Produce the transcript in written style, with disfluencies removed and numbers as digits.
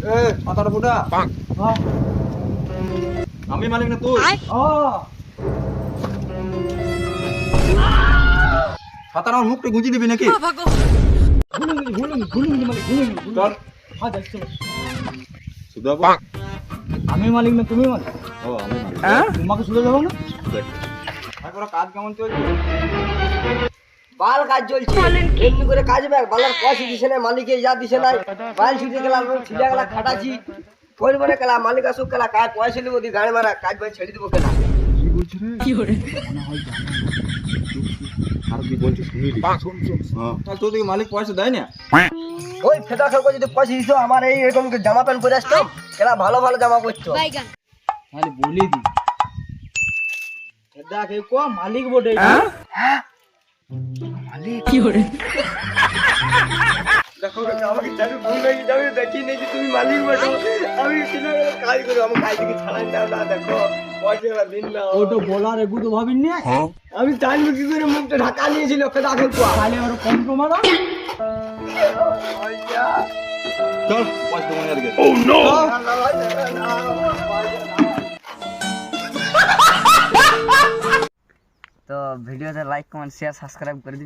এ মাথাটা ফুটা আমি মালিক না তুই খাতার আমার মুখটা গুঁজি দিবি নাকি চল শুধু আমি মালিক না তুমি মালিক ও আমি মালিক তোমাকে শুধু যাবো না তারপরে কাজ কেমন চলছে বাল কাজ চলছে এমনি করে কাজ ব্যাগ বালার পয়সা দিছে না মালিকে যা দিছে না বাল ছুটে গেলাম ছিলা গেলা খাটাছি ফোন করে গেলা মালিক আসুক গেলা কাজ পয়সা নেবো দি গাড়ি মারা কাজ ভাই ছেড়ে দেবো কেনা কি বলছিস রে কি করে আর কি বলছিস শুনিলি শোন তাহলে তোর দিকে মালিক পয়সা দেয় না ওই ফেদা খেয়ে যদি পয়সা দিত আমার এই এরকম জামা প্যান্ট পরে আসতো গেলা ভালো ভালো জামা পরতো তাহলে বলি দি দেখ এই কো মালিক বটে মালিক কি করে দেখো আমাকে জানি ভুল হয়ে যাবে দেখি নেই যে তুমি মালিক বটো আমি কিনা কাজ করি আমি কাজ থেকে ছাড়াই দাও না দেখো পয়সা দিন না ও তো বলার এগু তো ভাবিন নি আমি জানবো কি করে মুখটা ঢাকা নিয়েছিল ফেদা খেয়ে তাহলে আর কম প্রমাণ চল পয়সা দেবো আজকে তো ভিডিওতে লাইক কমেন্ট শেয়ার সাবস্ক্রাইব করে দিন।